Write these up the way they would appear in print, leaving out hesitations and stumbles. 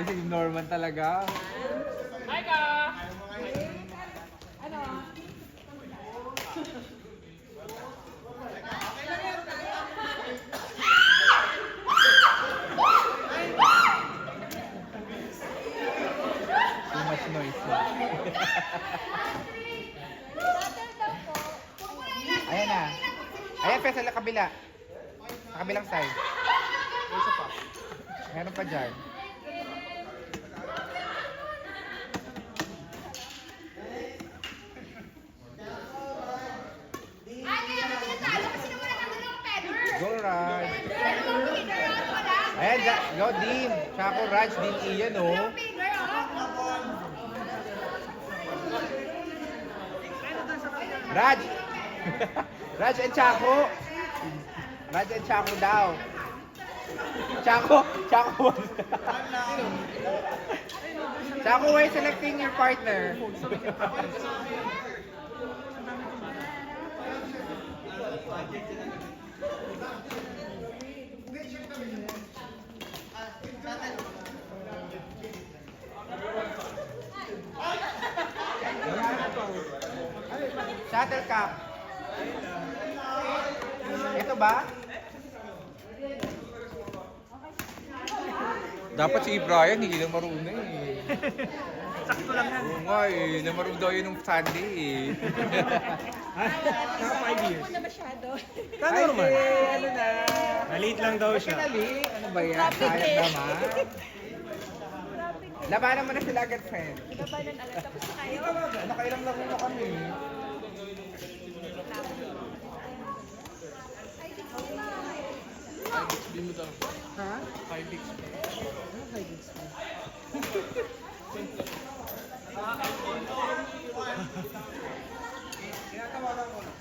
Grabe si Norman talaga. Hi ka! Ano? Too much noise. Ayan na. Ayan, pesa sa kabila. Sa kabilang side. Isa pa. Meron pa dyan. Go, Raj. Ayan, go, Dean. Chaco, Raj, Dean, Ian, oh. Raj! Raj and Chaco! Raj and Chaco daw. Chaco! Chaco! Chaco, why selecting your partner? Shuttlecock. Ito ba? Dapat si Brian, hindi na marunong eh. Sakto lang yan. Oo nga eh, namarunong daw yun nung Sunday eh. Naka 5 years. Ako na masyado. Ano naman? Ano na? Maliit lang daw siya. Pinali? Ano ba yan? Sayang naman. Labanan mo na sila agad, friend. Labanan agad. Tapos na kayo. Nakailang laro na kami. Hindi mo daw. Ha? 5 weeks. Ano 5 weeks pa? Tinatawagan ko na.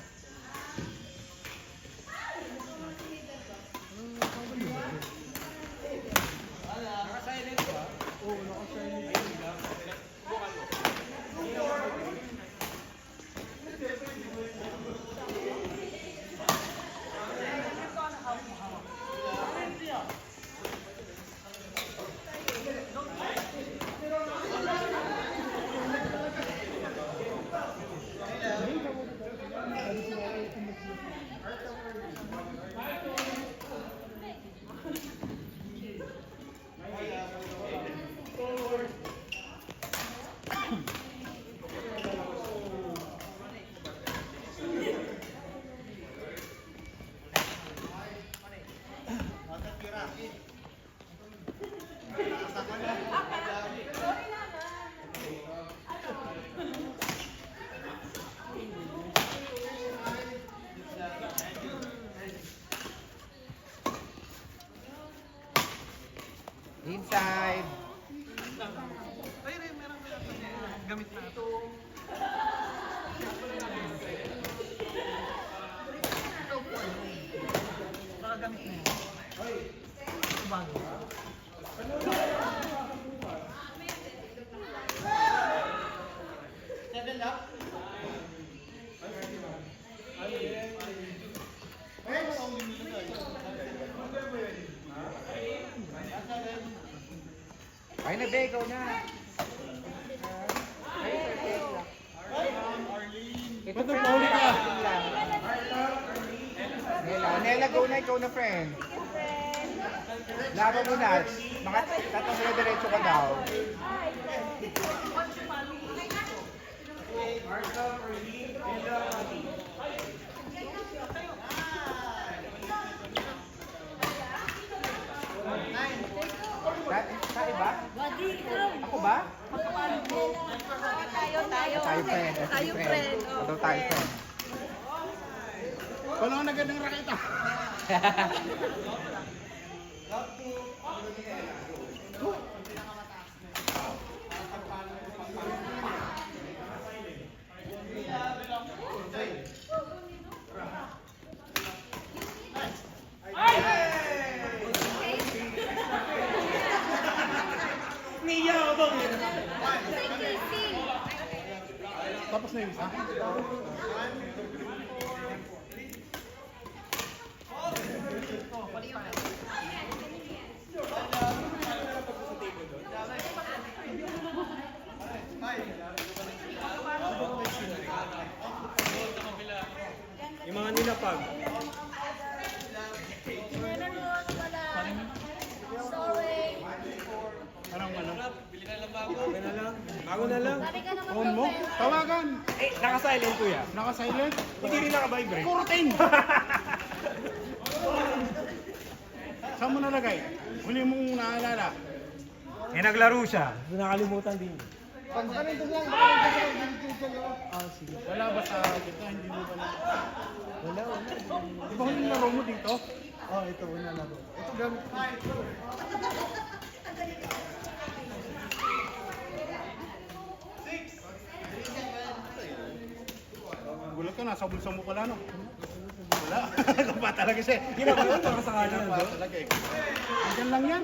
Naka-silent ba? Oo, naka-silent. Inside. Ay, meron gamit na ito. Baka gamit na yun. Bago. Ay na, be, ikaw na. Ito Ba't nagpauli ka? Nela, go na, ikaw na, friend. Laban mo na. Mga tatong diretso ka daw. Tayo ba? Ako ba? Tayo, tayo. Tayo, friend. Tayo, friend. Oh, Ito tayo, friend. Wala na gandang rakita. Tapos na yung isa. tawag? Parang ano? Bago na lang. Phone mo? Tawagan! Eh, naka-silent kuya. Naka-silent? Hindi rin naka-vibrate. Kurutin! Saan mo nalagay? Huli mong naalala. Eh, naglaro siya. Nakalimutan din. Wala ba sa kita? Hindi mo ba na? Wala. Di ba huling laro mo dito? Oo, ito. Una laro. Ito gamit ko. Gulat ka, nasa bulsa mo pala, no? Wala. Kapa talaga siya. Ginawa yun, nakasakali na Kapa doon. talaga eh. Andyan lang yan.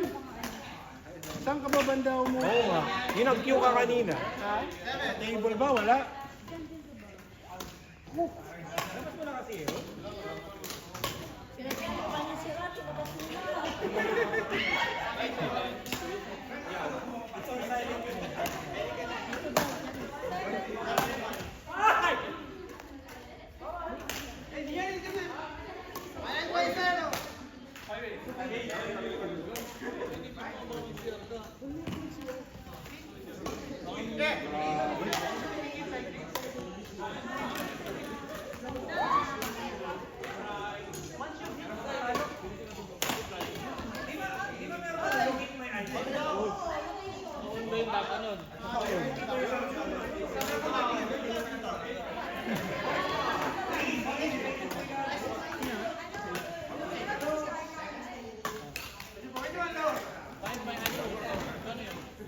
Saan ka ba bandaw mo? Oo nga. Yun ang cue ka kanina. Sa table ba? Wala.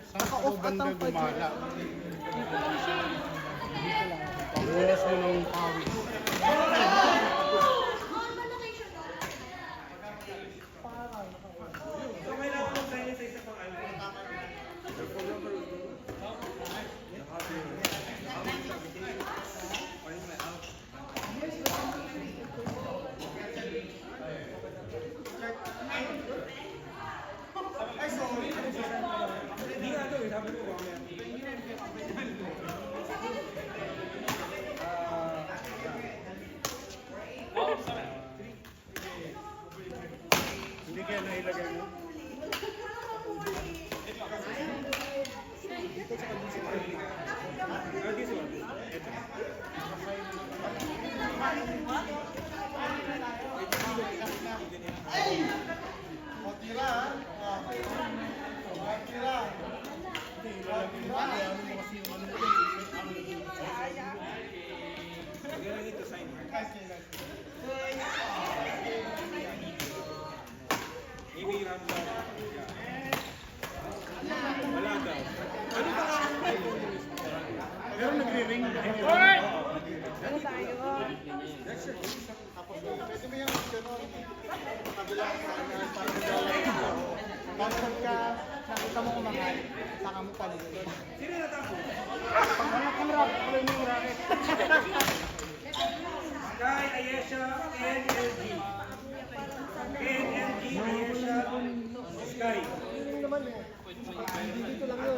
Saan ka o banda gumala? Pabulas mo ng pawis. Hindi kaya nailagay mo? Pero nagre-ring. Ano tayo? Kapag ka nakita mo kumangal, saka mo paligid. Pag wala kang racket, wala mo yung racket. Sky, Ayesha, NLG. NLG, Ayesha, Sky. Hindi naman eh. Hindi dito lang yun.